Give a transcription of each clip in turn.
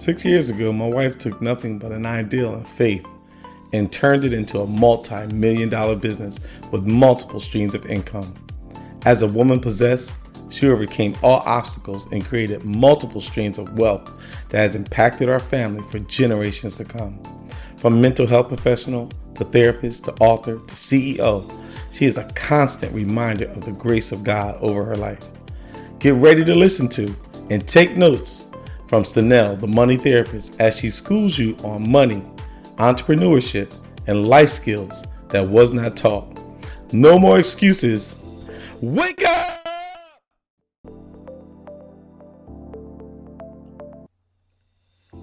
6 years ago, my wife took nothing but an ideal and faith and turned it into a multi-million-dollar business with multiple streams of income. As a woman possessed, she overcame all obstacles and created multiple streams of wealth that has impacted our family for generations to come. From mental health professional to therapist to author to CEO, she is a constant reminder of the grace of God over her life. Get ready to listen to and take notes from Stenell, the money therapist, as she schools you on money, entrepreneurship, and life skills that was not taught. No more excuses. Wake up!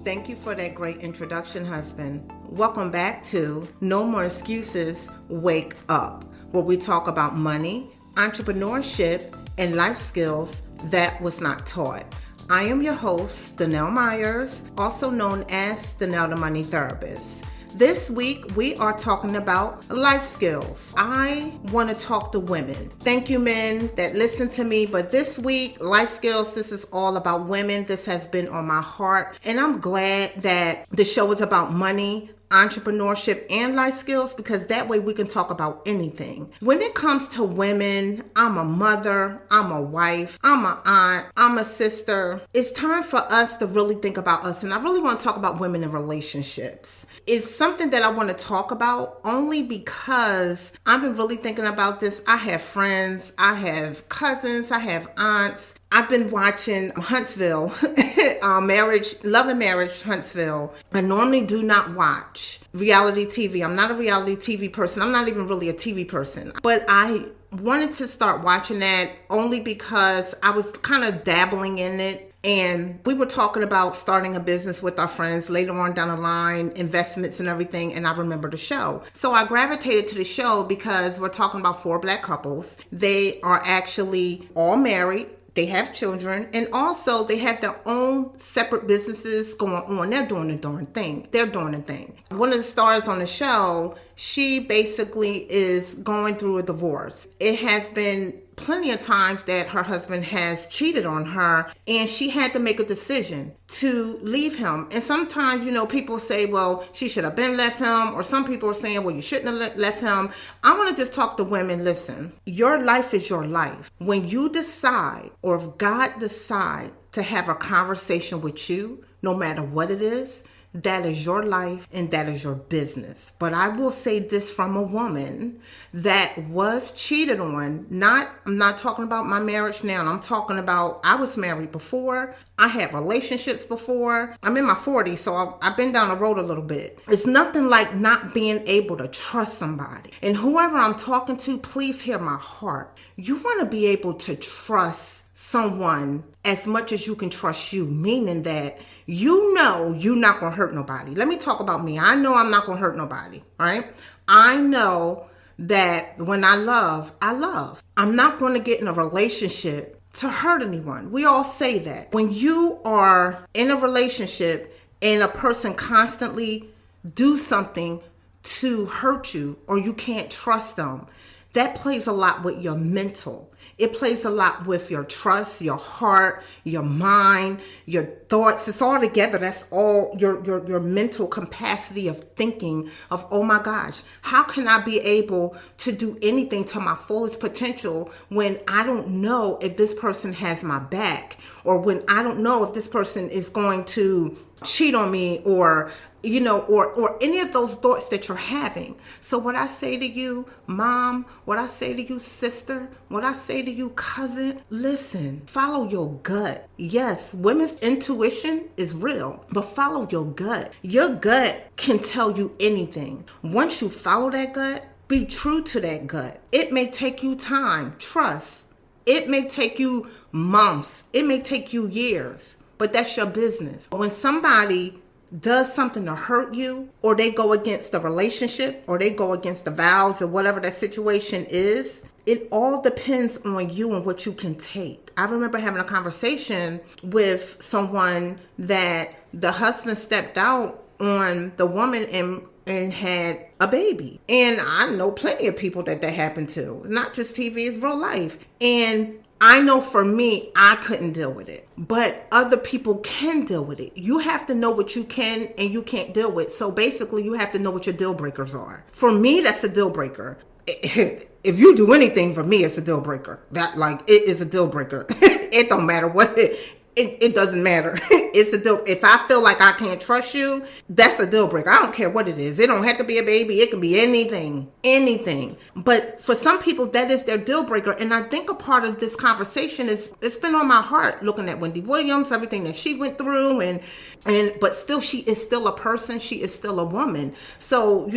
Thank you for that great introduction, husband. Welcome back to No More Excuses, Wake Up, where we talk about money, entrepreneurship, and life skills that was not taught. I am your host, Stenell Myers, also known as Stenell the Money Therapist. This week, we are talking about life skills. I want to talk to women. Thank you, men that listen to me. But this week, life skills, this is all about women. This has been on my heart. And I'm glad that the show is about money, entrepreneurship, and life skills, because that way we can talk about anything. When it comes to women, I'm a mother, I'm a wife, I'm an aunt, I'm a sister. It's time for us to really think about us. And I really want to talk about women in relationships. It's something that I want to talk about only because I've been really thinking about this. I have friends, I have cousins, I have aunts. I've been watching Huntsville, Love and Marriage Huntsville. I normally do not watch reality TV. I'm not a reality TV person. I'm not even really a TV person. But I wanted to start watching that only because I was kind of dabbling in it. And we were talking about starting a business with our friends later on down the line, investments and everything. And I remember the show. So I gravitated to the show because we're talking about 4 black couples. They are actually all married. They have children, and also they have their own separate businesses going on. They're doing the darn thing. They're doing the thing. One of the stars on the show, she basically is going through a divorce. It has been plenty of times that her husband has cheated on her, and she had to make a decision to leave him. And sometimes, people say, well, she should have been left him, or some people are saying, well, you shouldn't have left him. I want to just talk to women. Listen, your life is your life. When you decide, or if God decide to have a conversation with you, no matter what it is, that is your life and that is your business. But I will say this from a woman that was cheated on. I'm not talking about my marriage now. I'm talking about I was married before. I had relationships before. I'm in my 40s, so I've been down the road a little bit. It's nothing like not being able to trust somebody. And whoever I'm talking to, please hear my heart. You want to be able to trust someone as much as you can trust you, meaning that you're not going to hurt nobody. Let me talk about me. I know I'm not going to hurt nobody, right? I know that when I love. I'm not going to get in a relationship to hurt anyone. We all say that. When you are in a relationship and a person constantly do something to hurt you or you can't trust them, that plays a lot with your mental. It plays a lot with your trust, your heart, your mind, your thoughts. It's all together. That's all your mental capacity of thinking of, oh my gosh, how can I be able to do anything to my fullest potential when I don't know if this person has my back, or when I don't know if this person is going to cheat on me, or any of those thoughts that you're having. So what I say to you, mom, what I say to you, sister, what I say to you, cousin, listen, follow your gut. Yes, women's intuition is real, but follow your gut. Your gut can tell you anything. Once you follow that gut, be true to that gut. It may take you time, trust. It may take you months. It may take you years, but that's your business. When somebody does something to hurt you, or they go against the relationship, or they go against the vows, or whatever that situation is, it all depends on you and what you can take. I remember having a conversation with someone that the husband stepped out on the woman and had a baby. And I know plenty of people that happened to. Not just TV, it's real life. And I know for me, I couldn't deal with it, but other people can deal with it. You have to know what you can and you can't deal with. So basically, you have to know what your deal breakers are. For me, that's a deal breaker. If you do anything for me, it's a deal breaker. It is a deal breaker. It don't matter what it doesn't matter. It's a deal. If I feel like I can't trust you, that's a deal breaker. I don't care what it is. It don't have to be a baby. It can be anything. But for some people, that is their deal breaker. And I think a part of this conversation is, it's been on my heart looking at Wendy Williams, everything that she went through, but still, she is still a person. She is still a woman. So,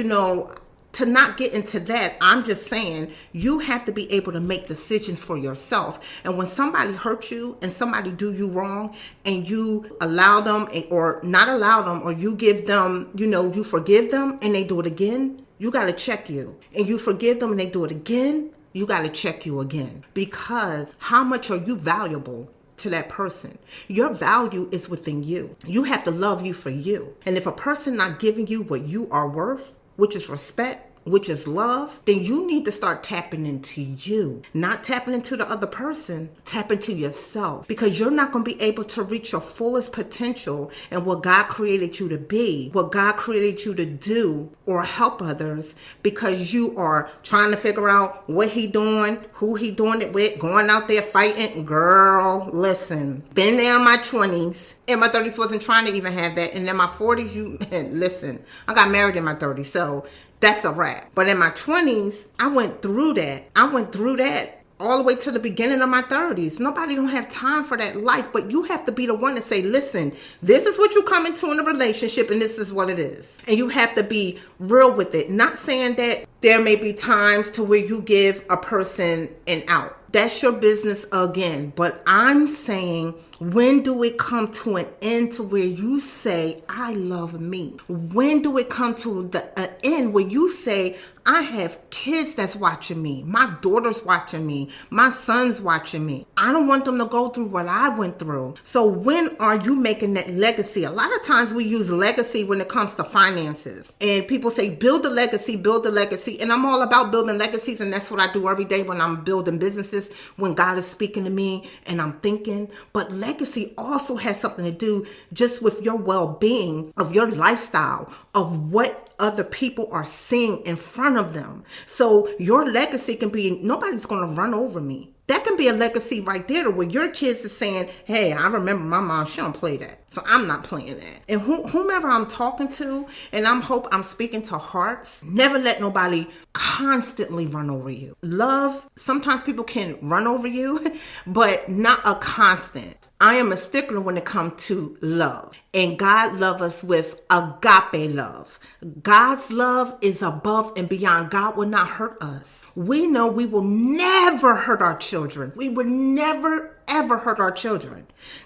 to not get into that, I'm just saying you have to be able to make decisions for yourself. And when somebody hurt you and somebody do you wrong and you allow them or not allow them, or you give them, you forgive them and they do it again, you got to check you. And you forgive them and they do it again, you got to check you again. Because how much are you valuable to that person? Your value is within you. You have to love you for you. And if a person not giving you what you are worth, which is respect, which is love, then you need to start tapping into you. Not tapping into the other person, tap into yourself. Because you're not going to be able to reach your fullest potential and what God created you to be, what God created you to do or help others, because you are trying to figure out what he doing, who he doing it with, going out there fighting. Girl, listen, been there in my 20s. In my 30s, wasn't trying to even have that. And in my 40s, listen, I got married in my 30s, so that's a wrap. But in my 20s, I went through that. All the way to the beginning of my 30s. Nobody don't have time for that life, but you have to be the one to say, listen, this is what you come into in a relationship and this is what it is. And you have to be real with it. Not saying that there may be times to where you give a person an out. That's your business again. But I'm saying, when do it come to an end to where you say, I love me? When do it come to the end where you say, I have kids that's watching me. My daughter's watching me. My son's watching me. I don't want them to go through what I went through. So when are you making that legacy? A lot of times we use legacy when it comes to finances. And people say, build a legacy, build a legacy. And I'm all about building legacies. And that's what I do every day when I'm building businesses, when God is speaking to me and I'm thinking. But legacy also has something to do just with your well-being, of your lifestyle, of what other people are seeing in front of them. So your legacy can be, nobody's going to run over me. That can be a legacy right there, to where your kids are saying, hey, I remember my mom, she don't play that, so I'm not playing that. And whomever I'm talking to, and I'm speaking to hearts, never let nobody constantly run over you. Love, sometimes people can run over you, but not a constant. I am a stickler when it comes to love. And God loves us with agape love. God's love is above and beyond. God will not hurt us. We know we will never hurt our children. We will never, ever hurt our children.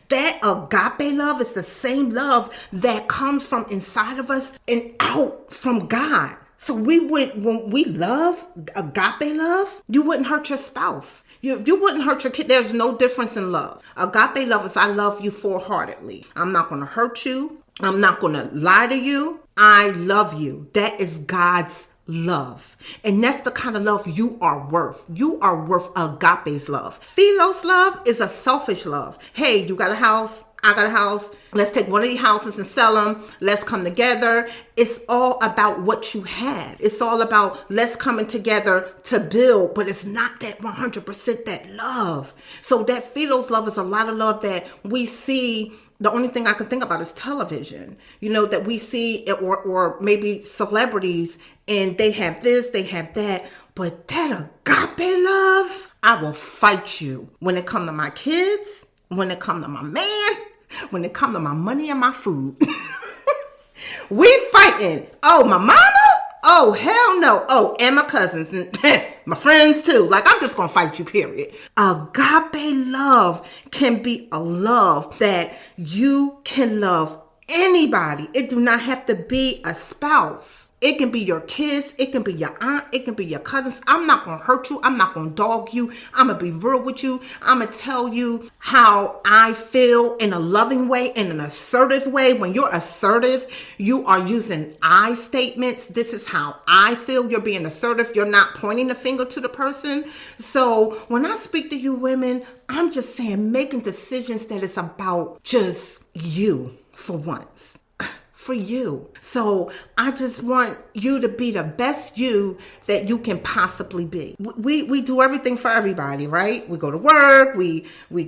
That agape love is the same love that comes from inside of us and out from God. So when we love, agape love, you wouldn't hurt your spouse. You wouldn't hurt your kid. There's no difference in love. Agape love is, I love you full-heartedly. I'm not going to hurt you. I'm not going to lie to you. I love you. That is God's love. And that's the kind of love you are worth. You are worth agape's love. Philos love is a selfish love. Hey, you got a house? I got a house. Let's take one of these houses and sell them. Let's come together. It's all about what you have. It's all about let's coming together to build, but it's not that 100% that love. So that philos love is a lot of love that we see. The only thing I can think about is television, that we see, or maybe celebrities, and they have this, they have that. But that agape love, I will fight you when it comes to my kids, when it comes to my man, when it comes to my money and my food. We fighting. Oh, my mama? Oh, hell no. Oh, and my cousins and my friends too. Like, I'm just going to fight you, period. Agape love can be a love that you can love anybody. It do not have to be a spouse. It can be your kids. It can be your aunt. It can be your cousins. I'm not going to hurt you. I'm not going to dog you. I'm going to be real with you. I'm going to tell you how I feel in a loving way, in an assertive way. When you're assertive, you are using I statements. This is how I feel. You're being assertive. You're not pointing the finger to the person. So when I speak to you women, I'm just saying making decisions that is about just you for once. For you. So I just want you to be the best you that you can possibly be. We do everything for everybody, right? We go to work, we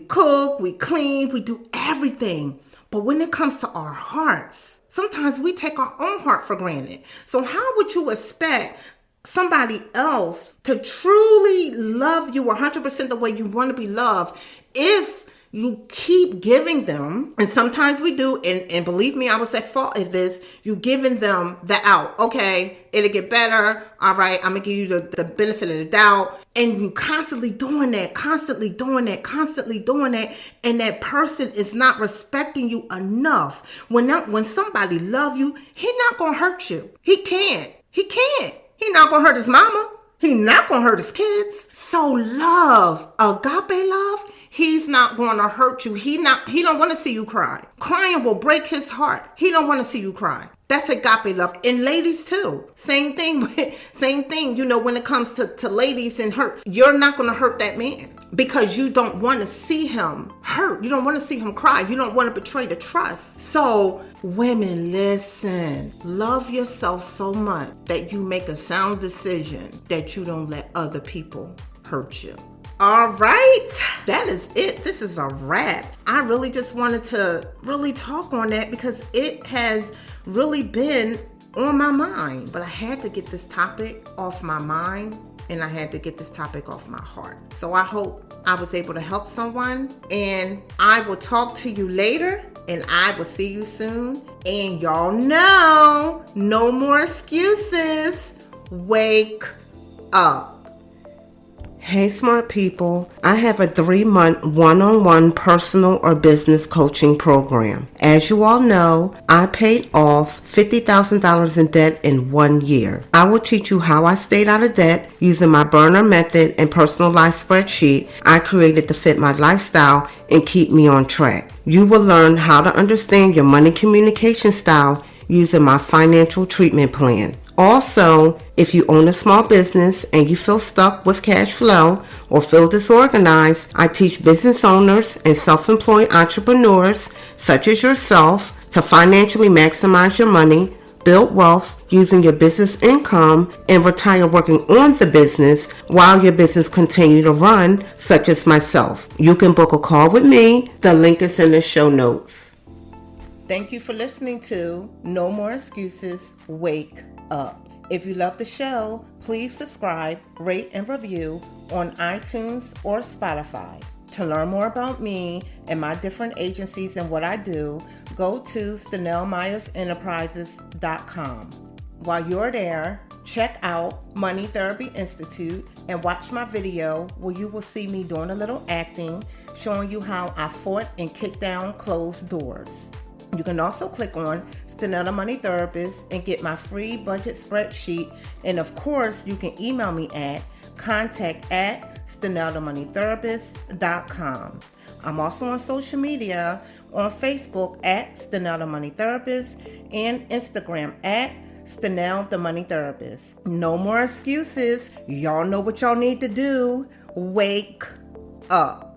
cook, we clean, we do everything. But when it comes to our hearts, sometimes we take our own heart for granted. So how would you expect somebody else to truly love you 100% the way you want to be loved if you keep giving them, and sometimes we do, and believe me, I was at fault at this, you giving them the out. Okay, it'll get better. All right, I'm going to give you the benefit of the doubt. And you constantly doing that, and that person is not respecting you enough. When somebody love you, he not going to hurt you. He can't. He not going to hurt his mama. He not going to hurt his kids. So love, agape love, he's not going to hurt you. He don't want to see you cry. Crying will break his heart. He don't want to see you cry. That's agape love. And ladies too. Same thing. You know, when it comes to ladies and hurt, you're not going to hurt that man because you don't want to see him hurt. You don't want to see him cry. You don't want to betray the trust. So women, listen, love yourself so much that you make a sound decision that you don't let other people hurt you. All right, that is it. This is a wrap. I really just wanted to really talk on that because it has really been on my mind. But I had to get this topic off my mind and I had to get this topic off my heart. So I hope I was able to help someone, and I will talk to you later, and I will see you soon. And y'all know, no more excuses. Wake up. Hey, smart people. I have a 3-month one-on-one personal or business coaching program. As you all know, I paid off $50,000 in debt in 1 year. I will teach you how I stayed out of debt using my burner method and personal life spreadsheet I created to fit my lifestyle and keep me on track. You will learn how to understand your money communication style using my financial treatment plan. Also, if you own a small business and you feel stuck with cash flow or feel disorganized, I teach business owners and self-employed entrepreneurs such as yourself to financially maximize your money, build wealth using your business income, and retire working on the business while your business continue to run, such as myself. You can book a call with me. The link is in the show notes. Thank you for listening to No More Excuses, Wake Up. If you love the show, please subscribe, rate, and review on iTunes or Spotify. To learn more about me and my different agencies and what I do, go to StenellMyersEnterprises.com. While you're there, check out Money Therapy Institute and watch my video where you will see me doing a little acting, showing you how I fought and kicked down closed doors. You can also click on Stenell the Money Therapist and get my free budget spreadsheet. And of course, you can email me at contact@StenellTheMoneyTherapist.com. I'm also on social media on Facebook at Stenell the Money Therapist and Instagram at Stenell the Money Therapist. No more excuses. Y'all know what y'all need to do. Wake up.